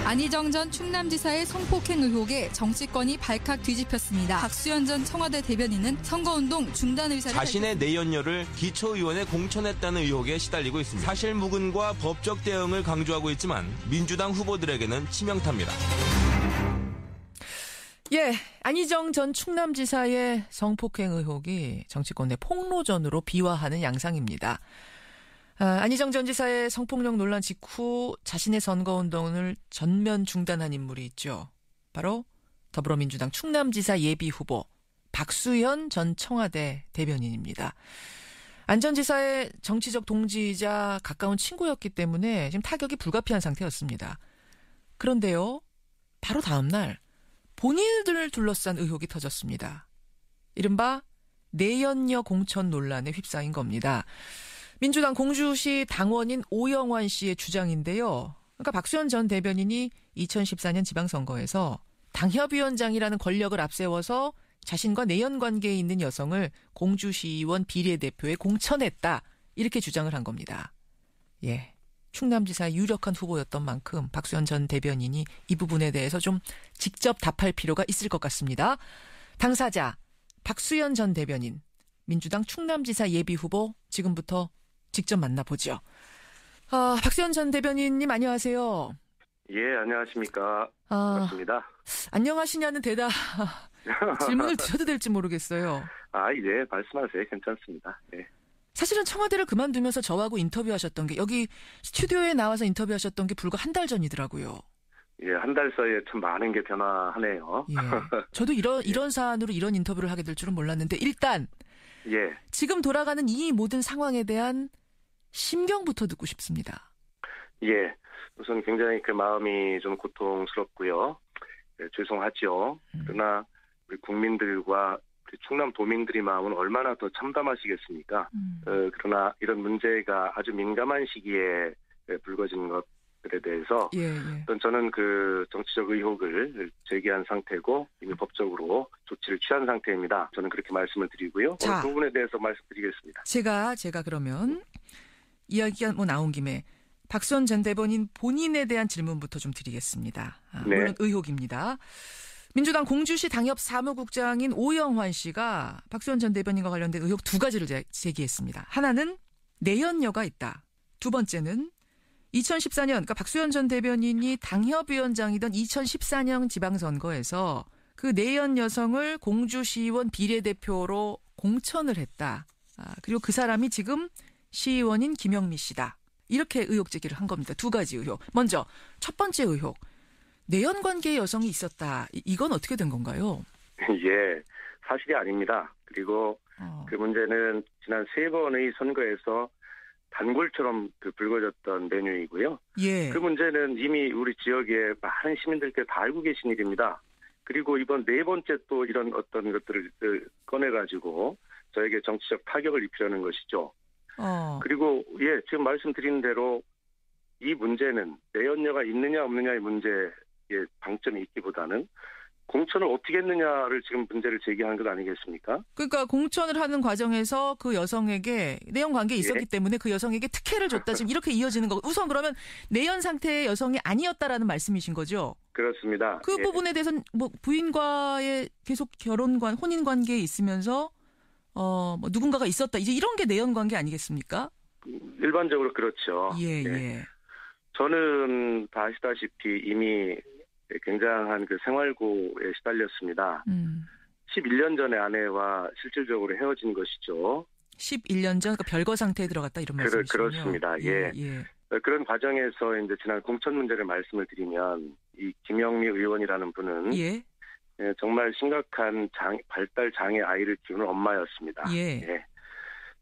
안희정 전 충남지사의 성폭행 의혹에 정치권이 발칵 뒤집혔습니다. 박수현 전 청와대 대변인은 선거운동 중단 의사를 자신의 내연녀를 기초의원에 공천했다는 의혹에 시달리고 있습니다. 사실무근과 법적 대응을 강조하고 있지만 민주당 후보들에게는 치명타입니다. 예, 안희정 전 충남지사의 성폭행 의혹이 정치권의 폭로전으로 비화하는 양상입니다. 안희정 전 지사의 성폭력 논란 직후 자신의 선거운동을 전면 중단한 인물이 있죠. 바로 더불어민주당 충남지사 예비후보 박수현 전 청와대 대변인입니다. 안 전 지사의 정치적 동지이자 가까운 친구였기 때문에 지금 타격이 불가피한 상태였습니다. 그런데요, 바로 다음 날 본인을 둘러싼 의혹이 터졌습니다. 이른바 내연녀 공천 논란에 휩싸인 겁니다. 민주당 공주시 당원인 오영환 씨의 주장인데요. 그러니까 박수현 전 대변인이 2014년 지방선거에서 당협위원장이라는 권력을 앞세워서 자신과 내연관계에 있는 여성을 공주시의원 비례대표에 공천했다. 이렇게 주장을 한 겁니다. 예, 충남지사의 유력한 후보였던 만큼 박수현 전 대변인이 이 부분에 대해서 좀 직접 답할 필요가 있을 것 같습니다. 당사자 박수현 전 대변인, 민주당 충남지사 예비후보 지금부터 직접 만나보죠. 박수현 전 대변인님 안녕하세요. 예, 안녕하십니까. 반갑습니다. 안녕하시냐는 대답 질문을 드려도 될지 모르겠어요. 예, 말씀하세요. 괜찮습니다. 예. 사실은 청와대를 그만두면서 저하고 인터뷰하셨던 게 여기 스튜디오에 나와서 인터뷰하셨던 게 불과 한 달 전이더라고요. 예, 한 달 사이에 참 많은 게 변화하네요. 예. 저도 이런 사안으로 이런 인터뷰를 하게 될 줄은 몰랐는데 일단 예. 지금 돌아가는 이 모든 상황에 대한 심경부터 듣고 싶습니다. 예. 우선 굉장히 그 마음이 좀 고통스럽고요. 네, 죄송하죠. 그러나 우리 국민들과 우리 충남 도민들의 마음은 얼마나 더 참담하시겠습니까? 그러나 이런 문제가 아주 민감한 시기에 불거진 것들에 대해서 저는 그 정치적 의혹을 제기한 상태고 이미 법적으로 조치를 취한 상태입니다. 저는 그렇게 말씀을 드리고요. 자, 그 부분에 대해서 말씀드리겠습니다. 제가 그러면 이야기가 나온 김에 박수현 전 대변인 본인에 대한 질문부터 좀 드리겠습니다. 물론 의혹입니다. 민주당 공주시 당협 사무국장인 오영환 씨가 박수현 전 대변인과 관련된 의혹 두 가지를 제기했습니다. 하나는 내연녀가 있다. 두 번째는 2014년, 그러니까 박수현 전 대변인이 당협위원장이던 2014년 지방선거에서 그 내연 여성을 공주시의원 비례대표로 공천을 했다. 그리고 그 사람이 지금 시의원인 김영미 씨다. 이렇게 의혹 제기를 한 겁니다. 두 가지 의혹. 먼저 첫 번째 의혹. 내연관계의 여성이 있었다. 이건 어떻게 된 건가요? 예, 사실이 아닙니다. 그리고 그 문제는 지난 3번의 선거에서 단골처럼 불거졌던 메뉴이고요. 예. 그 문제는 이미 우리 지역의 많은 시민들께 다 알고 계신 일입니다. 그리고 이번 네 번째 또 이런 어떤 것들을 꺼내가지고 저에게 정치적 타격을 입히려는 것이죠. 그리고 예, 지금 말씀드린 대로 이 문제는 내연녀가 있느냐 없느냐의 문제에 방점이 있기보다는 공천을 어떻게 했느냐를 지금 문제를 제기하는 것 아니겠습니까? 그러니까 공천을 하는 과정에서 그 여성에게 내연 관계에 있었기 때문에 그 여성에게 특혜를 줬다. 지금 이렇게 이어지는 거. 우선 그러면 내연 상태의 여성이 아니었다라는 말씀이신 거죠? 그렇습니다. 그 부분에 대해서는 뭐 부인과의 계속 혼인 관계에 있으면서 뭐 누군가가 있었다. 이제 이런 게 내연 관계 아니겠습니까? 일반적으로 그렇죠. 예. 저는 다 아시다시피 이미 굉장한 그 생활고에 시달렸습니다. 11년 전에 아내와 실질적으로 헤어진 것이죠. 11년 전, 그러니까 별거 상태에 들어갔다 이런 말씀이시군요. 그렇습니다. 예. 그런 과정에서 이제 지난 공천 문제를 말씀을 드리면 이 김영미 의원이라는 분은 정말 심각한 발달 장애 아이를 키우는 엄마였습니다.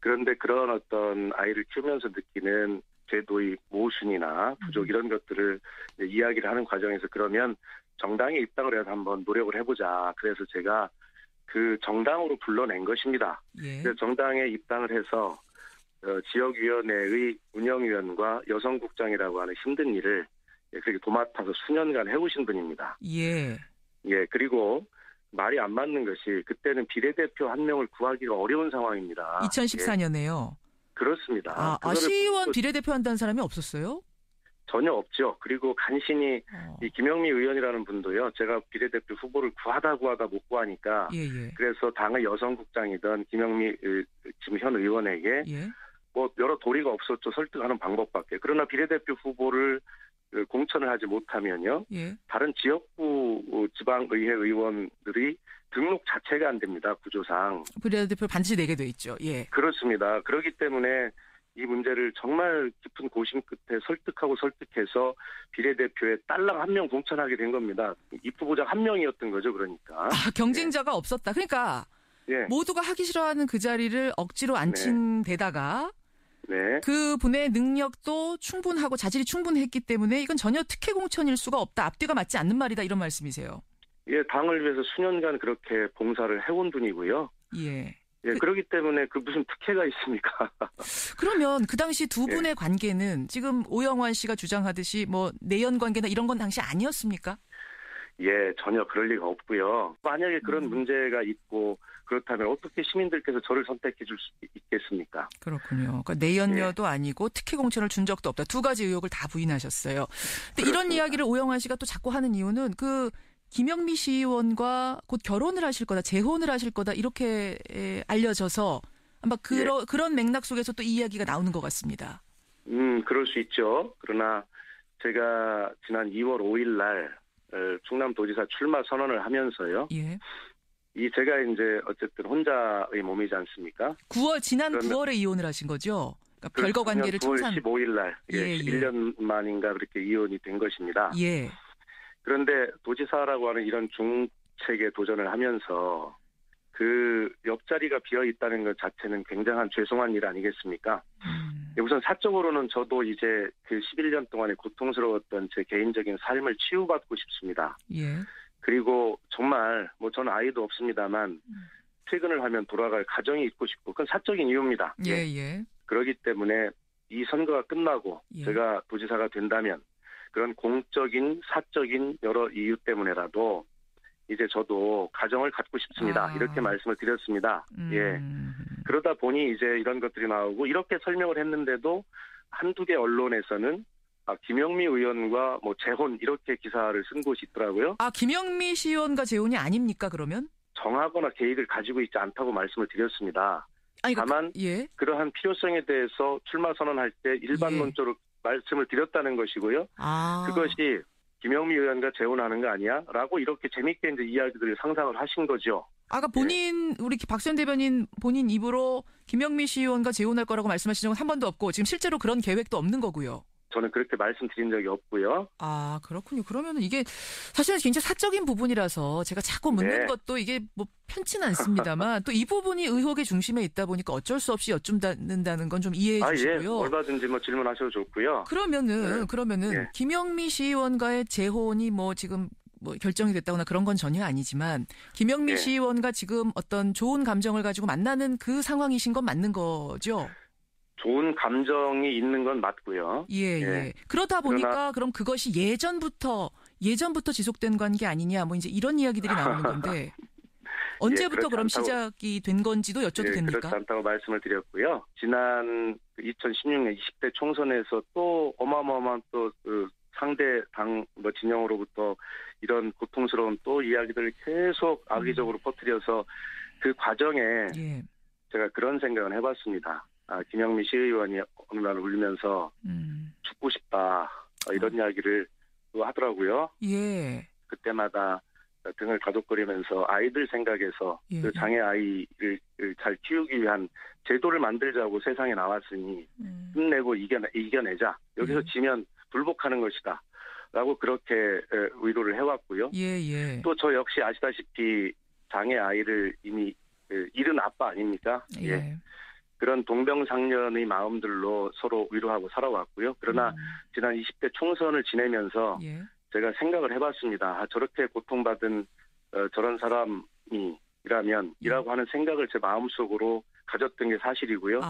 그런데 그런 어떤 아이를 키우면서 느끼는 제도의 모순이나 부족 이런 것들을 이야기를 하는 과정에서 그러면 정당에 입당을 해서 한번 노력을 해보자. 그래서 제가 그 정당으로 불러낸 것입니다. 그래서 정당에 입당을 해서 지역위원회의 운영위원과 여성국장이라고 하는 힘든 일을 그렇게 도맡아서 수년간 해오신 분입니다. 그리고 말이 안 맞는 것이 그때는 비례대표 한 명을 구하기가 어려운 상황입니다. 2014년에요. 그렇습니다. 시의원 비례대표 한다는 사람이 없었어요? 전혀 없죠. 그리고 간신히 이 김영미 의원이라는 분도요. 제가 비례대표 후보를 구하다 못 구하니까 그래서 당의 여성국장이던 김영미 지금 현 의원에게 뭐 여러 도리가 없었죠. 설득하는 방법밖에. 그러나 비례대표 후보를 공천을 하지 못하면요. 다른 지역구 지방의회 의원들이 등록 자체가 안 됩니다. 구조상. 비례대표를 반드시 내게 돼 있죠. 그렇습니다. 그렇기 때문에 이 문제를 정말 깊은 고심 끝에 설득해서 비례대표에 딸랑 한 명 공천하게 된 겁니다. 입후보자 한 명이었던 거죠. 그러니까. 경쟁자가 없었다. 그러니까 모두가 하기 싫어하는 그 자리를 억지로 앉힌 데다가 그 분의 능력도 충분하고 자질이 충분했기 때문에 이건 전혀 특혜 공천일 수가 없다. 앞뒤가 맞지 않는 말이다. 이런 말씀이세요. 당을 위해서 수년간 그렇게 봉사를 해온 분이고요. 그렇기 때문에 그 무슨 특혜가 있습니까? 그러면 그 당시 두 분의 관계는 지금 오영환 씨가 주장하듯이 뭐 내연 관계나 이런 건 당시 아니었습니까? 전혀 그럴 리가 없고요. 만약에 그런 문제가 있고 그렇다면 어떻게 시민들께서 저를 선택해 줄 수 있겠습니까? 그렇군요. 그러니까 내연녀도 아니고 특혜 공천을 준 적도 없다. 두 가지 의혹을 다 부인하셨어요. 근데 이런 이야기를 오영환 씨가 또 자꾸 하는 이유는 그 김영미 시의원과 곧 결혼을 하실 거다, 재혼을 하실 거다 이렇게 알려져서 아마 그런 맥락 속에서 또 이 이야기가 나오는 것 같습니다. 그럴 수 있죠. 그러나 제가 지난 2월 5일 날 충남도지사 출마 선언을 하면서요. 제가 이제 어쨌든 혼자의 몸이지 않습니까? 지난 9월에 이혼을 하신 거죠? 그러니까 별거 관계를 9월 15일 날 11년 만인가 그렇게 이혼이 된 것입니다. 그런데 도지사라고 하는 이런 중책에 도전을 하면서 그 옆자리가 비어 있다는 것 자체는 굉장한 죄송한 일 아니겠습니까? 우선 사적으로는 저도 이제 그 11년 동안에 고통스러웠던 제 개인적인 삶을 치유받고 싶습니다. 그리고 정말 뭐 저는 아이도 없습니다만 퇴근을 하면 돌아갈 가정이 있고 싶고 그건 사적인 이유입니다. 그렇기 때문에 이 선거가 끝나고 제가 도지사가 된다면 그런 공적인 사적인 여러 이유 때문에라도 이제 저도 가정을 갖고 싶습니다. 이렇게 말씀을 드렸습니다. 그러다 보니 이제 이런 것들이 나오고 이렇게 설명을 했는데도 한두 개 언론에서는 김영미 의원과 뭐 재혼 이렇게 기사를 쓴 곳이 있더라고요. 김영미 시의원과 재혼이 아닙니까 그러면? 정하거나 계획을 가지고 있지 않다고 말씀을 드렸습니다. 다만 그러한 필요성에 대해서 출마 선언할 때 일반론적으로 말씀을 드렸다는 것이고요. 그것이 김영미 의원과 재혼하는 거 아니야? 라고 이렇게 재밌게 이제 이야기들을 상상을 하신 거죠. 아까 우리 박수현 대변인 본인 입으로 김영미 시의원과 재혼할 거라고 말씀하신 적은 한 번도 없고 지금 실제로 그런 계획도 없는 거고요. 저는 그렇게 말씀드린 적이 없고요. 그렇군요. 그러면은 이게 사실은 굉장히 사적인 부분이라서 제가 자꾸 묻는 것도 이게 뭐 편치는 않습니다만 또 이 부분이 의혹의 중심에 있다 보니까 어쩔 수 없이 여쭙는다는 건 좀 이해해 주시고요. 얼마든지 뭐 질문하셔도 좋고요. 그러면은 김영미 시의원과의 재혼이 뭐 지금 뭐 결정이 됐다거나 그런 건 전혀 아니지만 김영미 시의원과 지금 어떤 좋은 감정을 가지고 만나는 그 상황이신 건 맞는 거죠? 좋은 감정이 있는 건 맞고요. 그러다 보니까 그럼 그것이 예전부터 지속된 관계 아니냐 뭐 이제 이런 이야기들이 나오는 건데 언제부터 그럼 시작이 된 건지도 여쭤도 됩니까? 그렇지 않다고 말씀을 드렸고요. 지난 2016년 20대 총선에서 또 어마어마한 또 그 상대 당 진영으로부터 이런 고통스러운 또 이야기들을 계속 악의적으로 퍼뜨려서 그 과정에 제가 그런 생각을 해봤습니다. 김영미 시의원이 어느 날 울면서 죽고 싶다 이런 이야기를 또 하더라고요. 그때마다 등을 가독거리면서 아이들 생각해서 그 장애 아이를 잘 키우기 위한 제도를 만들자고 세상에 나왔으니 힘내고 이겨내자. 여기서 지면 불복하는 것이다. 라고 그렇게 위로를 해왔고요. 또 저 역시 아시다시피 장애 아이를 이미 잃은 아빠 아닙니까? 그런 동병상련의 마음들로 서로 위로하고 살아왔고요. 그러나 지난 20대 총선을 지내면서 제가 생각을 해봤습니다. 저렇게 고통받은 저런 사람이라면 이라고 하는 생각을 제 마음속으로 가졌던 게 사실이고요.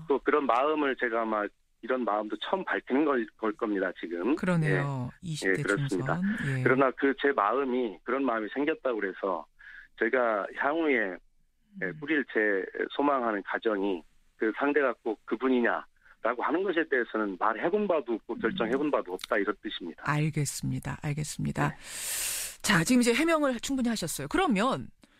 또 그런 마음을 제가 아마 이런 마음도 처음 밝히는 걸 겁니다. 지금. 그러네요. 20대 그렇습니다. 총선. 그러나 제 마음이 그런 마음이 생겼다고 그래서 제가 향후에 꾸릴 제 소망하는 가정이 그 상대가 꼭 그분이냐 하겠다라고 하는 것에 대해서는 말해본 바도 없고 결정해본 바도 없다 이런 뜻입니다. 알겠습니다. 네. 자, 지금 이제 해명을 충분히 하셨어요. 그럼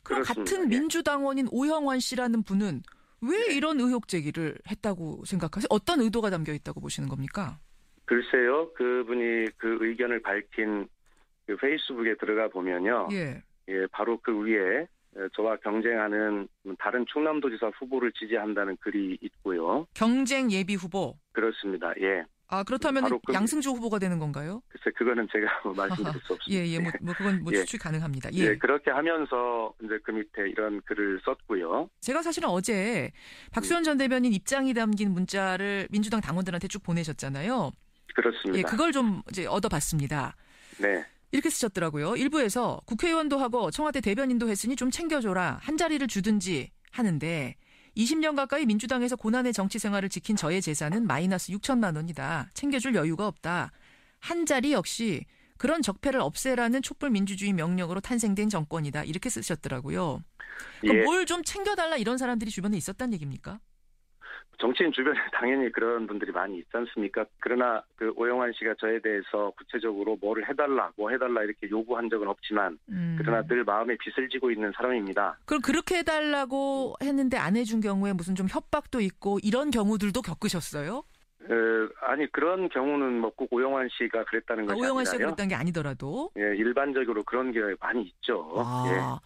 그렇습니다. 같은 예. 민주당원인 오영환 씨라는 분은 왜 이런 의혹 제기를 했다고 생각하세요? 어떤 의도가 담겨 있다고 보시는 겁니까? 글쎄요, 그분이 그 의견을 밝힌 그 페이스북에 들어가 보면요. 예. 예, 바로 그 위에 저와 경쟁하는 다른 충남도지사 후보를 지지한다는 글이 있고요. 경쟁 예비 후보. 그렇습니다. 예. 아, 그렇다면 바로 양승조 후보가 되는 건가요? 글쎄, 그거는 제가 말씀드릴 수 없습니다. 예, 그건 예. 추측 가능합니다. 예. 예, 그렇게 하면서 이제 그 밑에 이런 글을 썼고요. 제가 사실은 어제 박수현 전 대변인 입장이 담긴 문자를 민주당 당원들한테 쭉 보내셨잖아요. 그렇습니다. 예, 그걸 좀 이제 얻어봤습니다. 네. 이렇게 쓰셨더라고요. 일부에서 국회의원도 하고 청와대 대변인도 했으니 좀 챙겨줘라. 한 자리를 주든지 하는데 20년 가까이 민주당에서 고난의 정치 생활을 지킨 저의 재산은 마이너스 6천만 원이다. 챙겨줄 여유가 없다. 한 자리 역시 그런 적폐를 없애라는 촛불 민주주의 명령으로 탄생된 정권이다. 이렇게 쓰셨더라고요. 예. 뭘 좀 챙겨달라 이런 사람들이 주변에 있었단 얘기입니까? 정치인 주변에 당연히 그런 분들이 많이 있지 않습니까? 그러나 그 오영환 씨가 저에 대해서 구체적으로 뭐를 해달라, 이렇게 요구한 적은 없지만, 그러나 늘 마음에 빚을 지고 있는 사람입니다. 그럼 그렇게 해달라고 했는데 안 해준 경우에 무슨 좀 협박도 있고 이런 경우들도 겪으셨어요? 아니 그런 경우는 뭐 꼭 오영환 씨가 그랬다는 것이 오영환 씨가 아니라요. 그랬다는 게 아니더라도. 예, 일반적으로 그런 게 많이 있죠. 아,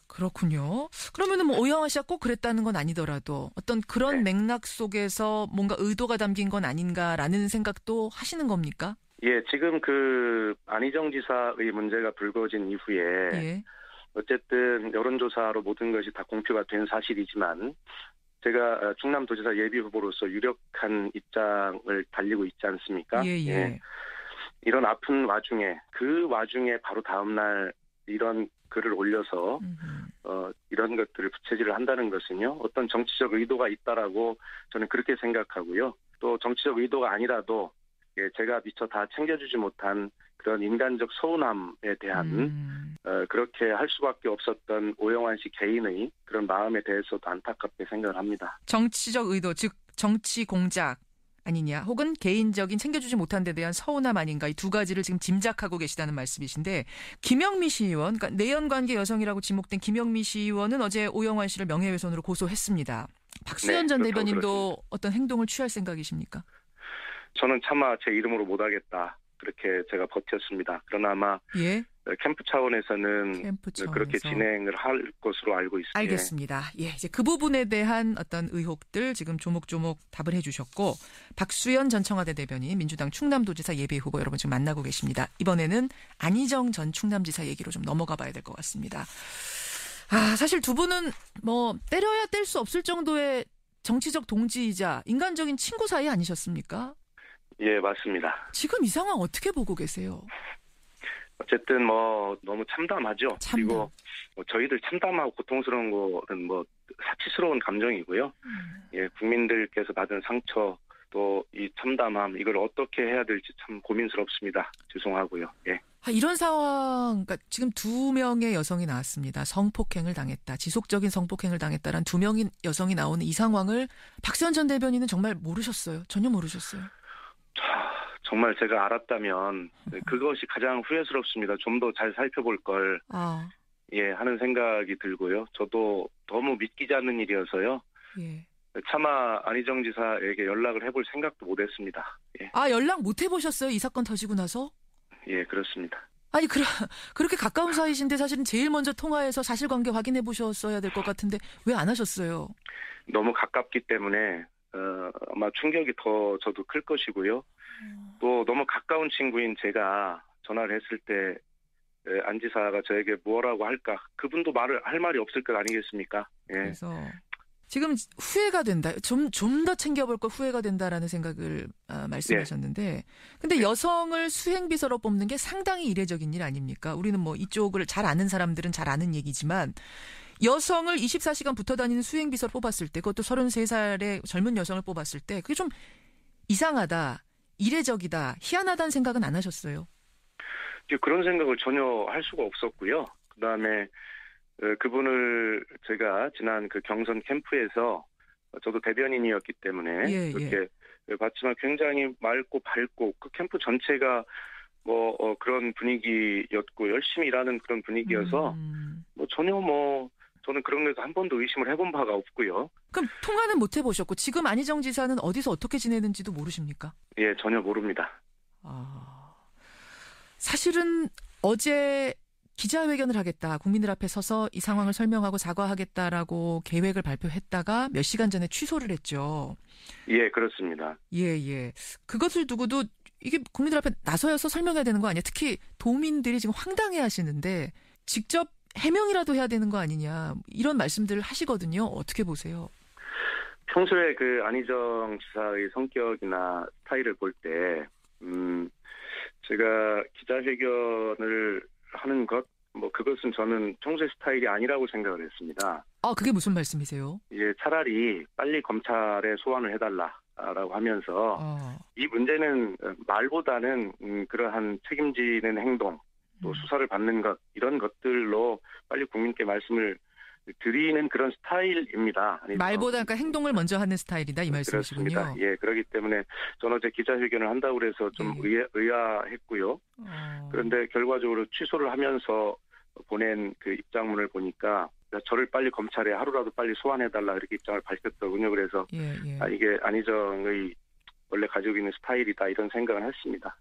그렇군요. 그러면은 뭐 오영환 씨가 꼭 그랬다는 건 아니더라도 어떤 그런 네. 맥락 속에서 뭔가 의도가 담긴 건 아닌가라는 생각도 하시는 겁니까? 예, 지금 그 안희정 지사의 문제가 불거진 이후에 예. 어쨌든 여론조사로 모든 것이 다 공표가 된 사실이지만 제가 충남도지사 예비후보로서 유력한 입장을 달리고 있지 않습니까? 예. 이런 아픈 와중에 바로 다음날 이런 글을 올려서 이런 것들을 부채질을 한다는 것은요. 어떤 정치적 의도가 있다라고 저는 그렇게 생각하고요. 또 정치적 의도가 아니라도 제가 미처 다 챙겨주지 못한 그런 인간적 서운함에 대한 그렇게 할 수밖에 없었던 오영환 씨 개인의 그런 마음에 대해서도 안타깝게 생각을 합니다. 정치적 의도, 즉 정치 공작 아니냐 혹은 개인적인 챙겨주지 못한 데 대한 서운함 아닌가 이 두 가지를 지금 짐작하고 계시다는 말씀이신데 김영미 시의원, 그러니까 내연관계 여성이라고 지목된 김영미 시의원은 어제 오영환 씨를 명예훼손으로 고소했습니다. 박수현 전 대변인도 그렇습니다. 어떤 행동을 취할 생각이십니까? 저는 차마 제 이름으로 못하겠다. 그렇게 제가 버텼습니다. 그러나 아마 캠프 차원에서는 그렇게 진행을 할 것으로 알고 있습니다. 알겠습니다. 예, 이제 그 부분에 대한 어떤 의혹들 지금 조목조목 답을 해주셨고 박수현 전 청와대 대변인 민주당 충남도지사 예비후보 여러분 지금 만나고 계십니다. 이번에는 안희정 전 충남지사 얘기로 좀 넘어가 봐야 될 것 같습니다. 아, 사실 두 분은 뭐 때려야 뗄 수 없을 정도의 정치적 동지이자 인간적인 친구 사이 아니셨습니까? 예, 맞습니다. 지금 이 상황 어떻게 보고 계세요? 어쨌든 뭐 너무 참담하죠. 그리고 뭐 저희들 참담하고 고통스러운 거는 뭐 사치스러운 감정이고요. 예, 국민들께서 받은 상처 또 이 참담함 이걸 어떻게 해야 될지 참 고민스럽습니다. 죄송하고요. 예. 이런 상황, 그러니까 지금 2명의 여성이 나왔습니다. 성폭행을 당했다. 지속적인 성폭행을 당했다라는 2명의 여성이 나오는 이 상황을 박수현 전 대변인은 정말 모르셨어요. 전혀 모르셨어요. 정말 제가 알았다면 그것이 가장 후회스럽습니다. 좀 더 잘 살펴볼 걸 하는 생각이 들고요. 저도 너무 믿기지 않는 일이어서요. 예. 차마 안희정 지사에게 연락을 해볼 생각도 못했습니다. 예. 아, 연락 못 해보셨어요? 이 사건 터지고 나서? 예, 그렇습니다. 아니 그렇게 가까운 사이신데 사실은 제일 먼저 통화해서 사실관계 확인해 보셨어야 될 것 같은데 왜 안 하셨어요? 너무 가깝기 때문에 아마 충격이 더 저도 클 것이고요. 또 너무 가까운 친구인 제가 전화를 했을 때 안 지사가 저에게 뭐라고 할까? 그분도 할 말이 없을 것 아니겠습니까? 예. 그래서 지금 후회가 된다. 좀 더 챙겨볼 걸 후회가 된다라는 생각을 말씀하셨는데 근데 여성을 수행비서로 뽑는 게 상당히 이례적인 일 아닙니까? 우리는 뭐 이쪽을 잘 아는 사람들은 잘 아는 얘기지만 여성을 24시간 붙어 다니는 수행비서를 뽑았을 때 그것도 33살의 젊은 여성을 뽑았을 때 그게 좀 이상하다, 이례적이다, 희한하다는 생각은 안 하셨어요? 그런 생각을 전혀 할 수가 없었고요. 그다음에 그분을 제가 지난 그 경선 캠프에서 저도 대변인이었기 때문에 그렇게 봤지만 굉장히 맑고 밝고 그 캠프 전체가 그런 분위기였고 열심히 일하는 그런 분위기여서 전혀 저는 그런 거에서 한 번도 의심을 해본 바가 없고요. 그럼 통화는 못 해보셨고 지금 안희정 지사는 어디서 어떻게 지내는지도 모르십니까? 예, 전혀 모릅니다. 사실은 어제 기자회견을 하겠다. 국민들 앞에 서서 이 상황을 설명하고 사과하겠다라고 계획을 발표했다가 몇 시간 전에 취소를 했죠. 예, 그렇습니다. 예. 그것을 두고도 이게 국민들 앞에 나서서 설명해야 되는 거 아니야? 특히 도민들이 지금 황당해 하시는데 직접 해명이라도 해야 되는 거 아니냐. 이런 말씀들을 하시거든요. 어떻게 보세요? 평소에 그 안희정 지사의 성격이나 스타일을 볼 때, 제가 기자회견을 하는 것, 그것은 저는 평소의 스타일이 아니라고 생각을 했습니다. 그게 무슨 말씀이세요? 예, 차라리 빨리 검찰에 소환을 해달라라고 하면서 이 문제는 말보다는 그러한 책임지는 행동, 또 수사를 받는 것, 이런 것들로 빨리 국민께 말씀을 드리는 그런 스타일입니다. 말보다 그러니까 행동을 먼저 하는 스타일이다 이 말씀이시군요. 그렇습니다. 예, 그렇기 때문에 저는 어제 기자회견을 한다고 해서 좀 의아했고요. 그런데 결과적으로 취소를 하면서 보낸 그 입장문을 보니까 저를 빨리 검찰에 하루라도 빨리 소환해달라 이렇게 입장을 밝혔더군요. 그래서 이게 안희정의 원래 가지고 있는 스타일이다 이런 생각을 했습니다.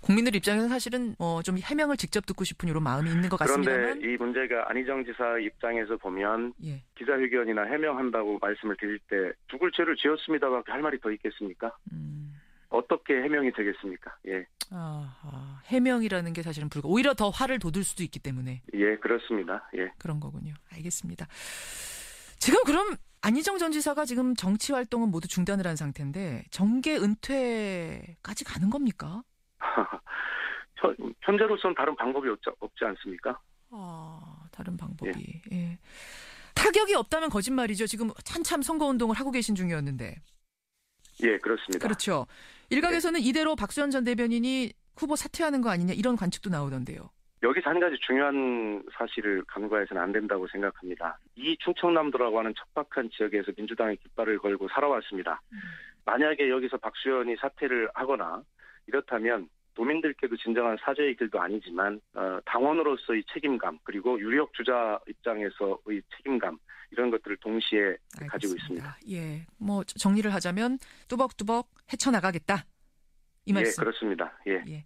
국민들 입장에서는 사실은 좀 해명을 직접 듣고 싶은 이런 마음이 있는 것 같습니다만. 그런데 이 문제가 안희정 지사 입장에서 보면 기자회견이나 해명한다고 말씀을 드릴 때 죽을 죄를 지었습니다밖에 할 말이 더 있겠습니까? 어떻게 해명이 되겠습니까? 예. 해명이라는 게 사실은 오히려 더 화를 돋을 수도 있기 때문에. 예, 그렇습니다. 예. 그런 거군요. 알겠습니다. 지금 그럼 안희정 전 지사가 지금 정치 활동은 모두 중단을 한 상태인데 정계 은퇴까지 가는 겁니까? 현재로서는 다른 방법이 없지 않습니까? 다른 방법이. 예. 타격이 없다면 거짓말이죠. 지금 한참 선거운동을 하고 계신 중이었는데. 예, 그렇습니다. 그렇죠. 일각에서는 이대로 박수현 전 대변인이 후보 사퇴하는 거 아니냐 이런 관측도 나오던데요. 여기서 한 가지 중요한 사실을 간과해서는 안 된다고 생각합니다. 이 충청남도라고 하는 척박한 지역에서 민주당의 깃발을 걸고 살아왔습니다. 만약에 여기서 박수현이 사퇴를 하거나 이렇다면 도민들께도 진정한 사죄의 길도 아니지만 당원으로서의 책임감 그리고 유력 주자 입장에서의 책임감 이런 것들을 동시에 알겠습니다. 가지고 있습니다. 예, 정리를 하자면 뚜벅뚜벅 헤쳐나가겠다 이 말씀. 예, 그렇습니다. 예.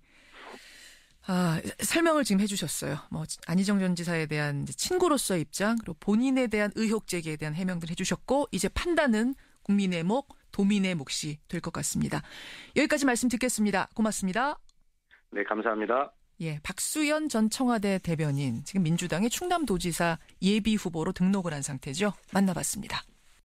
설명을 지금 해주셨어요. 안희정 전 지사에 대한 친구로서의 입장, 그리고 본인에 대한 의혹 제기에 대한 해명들 해주셨고, 이제 판단은 국민의 목, 도민의 몫이 될 것 같습니다. 여기까지 말씀 듣겠습니다. 고맙습니다. 네, 감사합니다. 예, 박수현 전 청와대 대변인, 지금 민주당의 충남도지사 예비 후보로 등록을 한 상태죠. 만나봤습니다.